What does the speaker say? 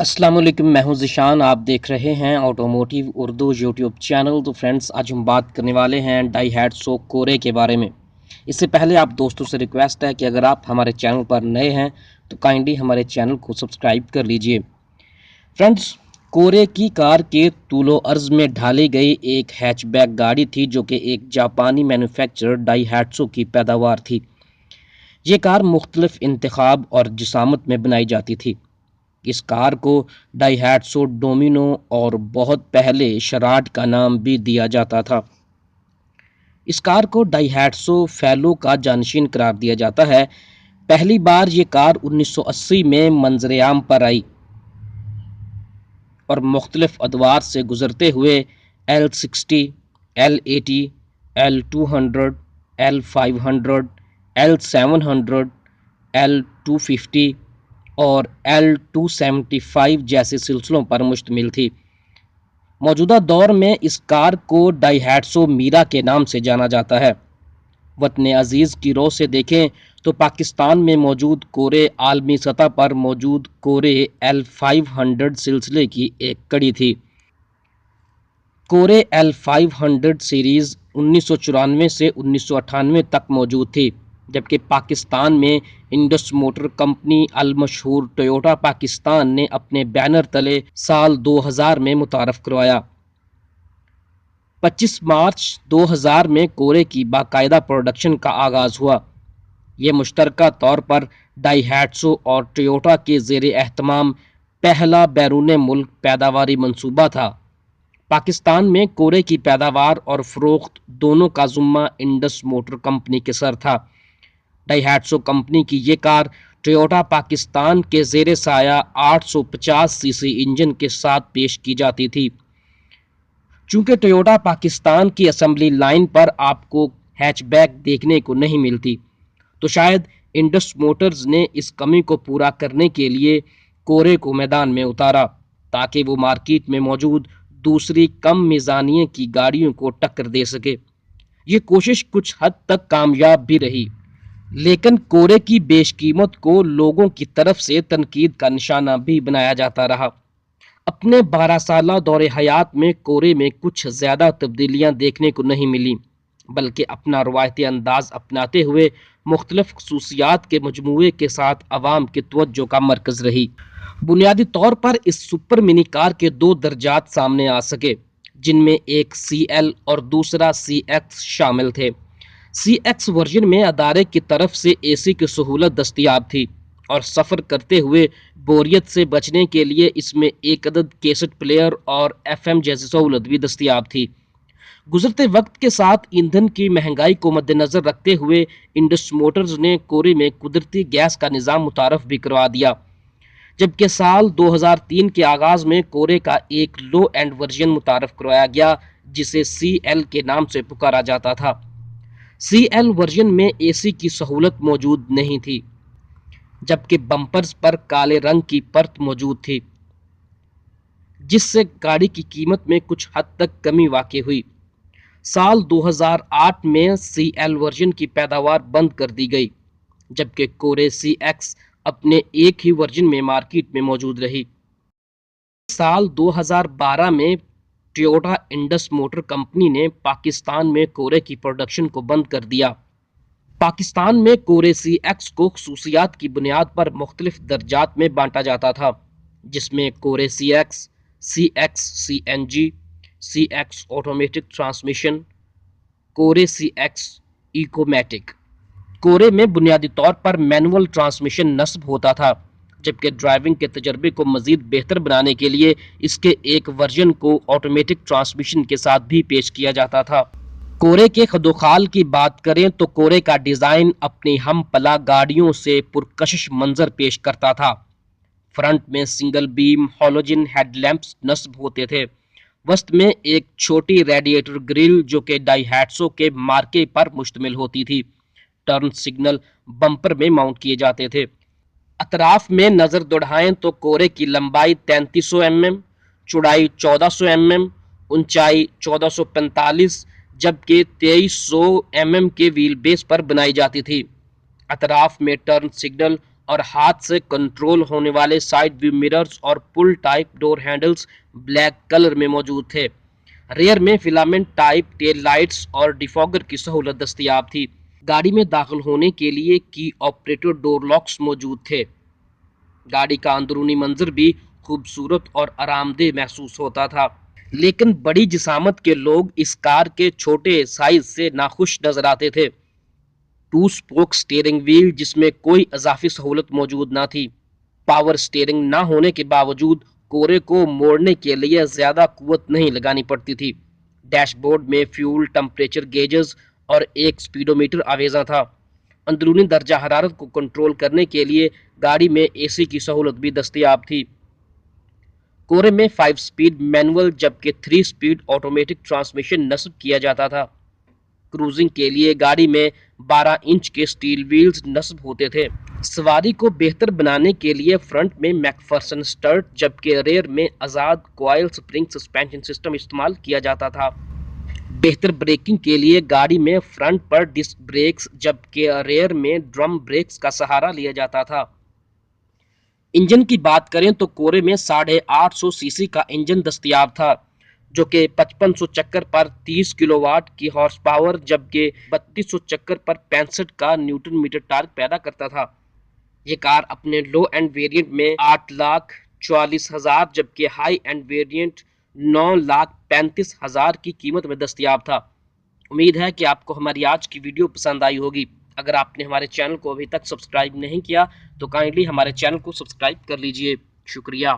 السلام علیکم، میں ہوں ذیشان۔ آپ دیکھ رہے ہیں آٹوموٹیو اردو یوٹیوب چینل۔ تو فرینڈز، آج ہم بات کرنے والے ہیں ڈائہیٹسو کورے کے بارے میں۔ اس سے پہلے آپ دوستوں سے ریکویسٹ ہے کہ اگر آپ ہمارے چینل پر نئے ہیں تو کائنڈلی ہمارے چینل کو سبسکرائب کر لیجئے۔ فرینڈز، کورے کی کار کے طول و عرض میں ڈھالی گئی ایک ہیچ بیک گاڑی تھی جو کہ ایک جاپانی مینوفیکچرر ڈائہیٹسو کی پیداوار تھی۔ یہ کار مختلف انتخاب اور جسامت میں بنائی جاتی تھی۔ اس کار کو ڈائہیٹسو ڈومینو اور بہت پہلے شراٹ کا نام بھی دیا جاتا تھا۔ اس کار کو ڈائہیٹسو فیلو کا جانشین قرار دیا جاتا ہے۔ پہلی بار یہ کار 1980 میں منظر عام پر آئی اور مختلف ادوار سے گزرتے ہوئے L60، L80، L200، L500، L700، L250 اور L275 جیسے سلسلوں پر مشتمل تھی۔ موجودہ دور میں اس کار کو ڈائہیٹسو میرا کے نام سے جانا جاتا ہے۔ وطن عزیز کی رو سے دیکھیں تو پاکستان میں موجود کورے عالمی سطح پر موجود کورے L500 سلسلے کی ایک کڑی تھی۔ کورے L500 سیریز 1994 سے 1998 تک موجود تھی، جبکہ پاکستان میں انڈس موٹر کمپنی المشہور ٹویوٹا پاکستان نے اپنے بینر تلے سال 2000 میں متعارف کروایا۔ 25 مارچ 2000 میں کورے کی باقاعدہ پروڈکشن کا آغاز ہوا۔ یہ مشترکہ طور پر ڈائہیٹسو اور ٹویوٹا کے زیر اہتمام پہلا بیرون ملک پیداواری منصوبہ تھا۔ پاکستان میں کورے کی پیداوار اور فروخت دونوں کا ذمہ انڈس موٹر کمپنی کے سر تھا۔ ڈائہیٹسو کمپنی کی یہ کار ٹویوٹا پاکستان کے زیر سایہ 850 سی سی انجن کے ساتھ پیش کی جاتی تھی۔ چونکہ ٹویوٹا پاکستان کی اسمبلی لائن پر آپ کو ہیچ بیک دیکھنے کو نہیں ملتی، تو شاید انڈس موٹرز نے اس کمی کو پورا کرنے کے لیے کورے کو میدان میں اتارا تاکہ وہ مارکیٹ میں موجود دوسری کم میزانیے کی گاڑیوں کو ٹکر دے سکے۔ یہ کوشش کچھ حد تک کامیاب بھی رہی، لیکن کورے کی بیش قیمت کو لوگوں کی طرف سے تنقید کا نشانہ بھی بنایا جاتا رہا۔ اپنے 12 سالہ دور حیات میں کورے میں کچھ زیادہ تبدیلیاں دیکھنے کو نہیں ملی، بلکہ اپنا روایتی انداز اپناتے ہوئے مختلف خصوصیات کے مجموعے کے ساتھ عوام کی توجہ کا مرکز رہی۔ بنیادی طور پر اس سپر منی کار کے 2 درجات سامنے آ سکے، جن میں ایک CL اور دوسرا CX شامل تھے۔ CX ورژن میں ادارے کی طرف سے AC کی سہولت دستیاب تھی اور سفر کرتے ہوئے بوریت سے بچنے کے لیے اس میں ایک عدد کیسٹ پلیئر اور FM جیسی سہولت بھی دستیاب تھی۔ گزرتے وقت کے ساتھ ایندھن کی مہنگائی کو مد نظر رکھتے ہوئے انڈس موٹرز نے کورے میں قدرتی گیس کا نظام متعارف بھی کروا دیا، جبکہ سال 2003 کے آغاز میں کورے کا ایک لو اینڈ ورژن متعارف کروایا گیا جسے CL کے نام سے پکارا جاتا تھا۔ CL ورژن میں AC کی سہولت موجود نہیں تھی، جبکہ بمپرز پر کالے رنگ کی پرت موجود تھی، جس سے گاڑی کی قیمت میں کچھ حد تک کمی واقع ہوئی۔ سال 2008 میں CL ورژن کی پیداوار بند کر دی گئی، جبکہ کورے CX اپنے ایک ہی ورژن میں مارکیٹ میں موجود رہی۔ سال 2012 میں ٹویوٹا انڈس موٹر کمپنی نے پاکستان میں کورے کی پروڈکشن کو بند کر دیا۔ پاکستان میں کورے CX کو خصوصیات کی بنیاد پر مختلف درجات میں بانٹا جاتا تھا، جس میں Cuore CX، CX CNG، CX automatic transmission, Cuore CX Ecomatic. Cuore میں بنیادی طور پر مینول ٹرانسمیشن نصب ہوتا تھا، جبکہ ڈرائیونگ کے تجربے کو مزید بہتر بنانے کے لیے اس کے ایک ورژن کو آٹومیٹک ٹرانسمیشن کے ساتھ بھی پیش کیا جاتا تھا۔ کورے کے خد و خال کی بات کریں تو کورے کا ڈیزائن اپنی ہم پلا گاڑیوں سے پرکشش منظر پیش کرتا تھا۔ فرنٹ میں سنگل بیم ہالوجن ہیڈ لیمپس نصب ہوتے تھے۔ وسط میں ایک چھوٹی ریڈیٹر گرل جو کہ ڈائہیٹسو کے مارکے پر مشتمل ہوتی تھی۔ ٹرن سگنل بمپر میں ماؤنٹ کیے جاتے تھے۔ اطراف میں نظر دوڑائیں تو کورے کی لمبائی 3300 mm، چوڑائی 1400 mm، اونچائی 1445 جبکہ 2300 mm کے ویل بیس پر بنائی جاتی تھی۔ اطراف میں ٹرن سگنل اور ہاتھ سے کنٹرول ہونے والے سائیڈ ویو مررز اور پل ٹائپ ڈور ہینڈلز بلیک کلر میں موجود تھے۔ ریئر میں فلامنٹ ٹائپ ٹیل لائٹس اور ڈیفوگر کی سہولت دستیاب تھی۔ گاڑی میں داخل ہونے کے لیے کی آپریٹر ڈور لاکس موجود تھے۔ گاڑی کا اندرونی منظر بھی خوبصورت اور آرام دہ محسوس ہوتا تھا، لیکن بڑی جسامت کے لوگ اس کار کے چھوٹے سائز سے ناخوش نظر آتے تھے۔ 2 اسپوک سٹیئرنگ وہیل جس میں کوئی اضافی سہولت موجود نہ تھی۔ پاور سٹیئرنگ نہ ہونے کے باوجود کورے کو موڑنے کے لیے زیادہ قوت نہیں لگانی پڑتی تھی۔ ڈیش بورڈ میں فیول ٹمپریچر گیجز اور ایک سپیڈومیٹر آویزاں تھا۔ اندرونی درجہ حرارت کو کنٹرول کرنے کے لیے گاڑی میں اے سی کی سہولت بھی دستیاب تھی۔ کورے میں 5 سپیڈ مینول جبکہ 3 سپیڈ آٹومیٹک ٹرانسمیشن نصب کیا جاتا تھا۔ کروزنگ کے لیے گاڑی میں 12 انچ کے سٹیل ویلز نصب ہوتے تھے۔ سواری کو بہتر بنانے کے لیے فرنٹ میں میک فرسن سٹرٹ جبکہ ریئر میں آزاد کوائل سپرنگ سسپینشن سسٹم استعمال کیا جاتا تھا۔ بہتر بریکنگ کے لیے گاڑی میں فرنٹ پر ڈسک بریکس جبکہ ریئر میں ڈرم بریکس کا سہارا لیا جاتا تھا۔ انجن کی بات کریں تو کورے میں 850 سی سی کا انجن دستیاب تھا جو کہ 5500 چکر پر 30 کلو واٹ کی ہارس پاور جبکہ 3200 چکر پر 65 کا نیوٹن میٹر ٹارک پیدا کرتا تھا۔ یہ کار اپنے لو اینڈ ویریئنٹ میں 8,44,000 جبکہ ہائی اینڈ ویریئنٹ 9,35,000 کی قیمت میں دستیاب تھا۔ امید ہے کہ آپ کو ہماری آج کی ویڈیو پسند آئی ہوگی۔ اگر آپ نے ہمارے چینل کو ابھی تک سبسکرائب نہیں کیا تو کائنڈلی ہمارے چینل کو سبسکرائب کر لیجئے۔ شکریہ۔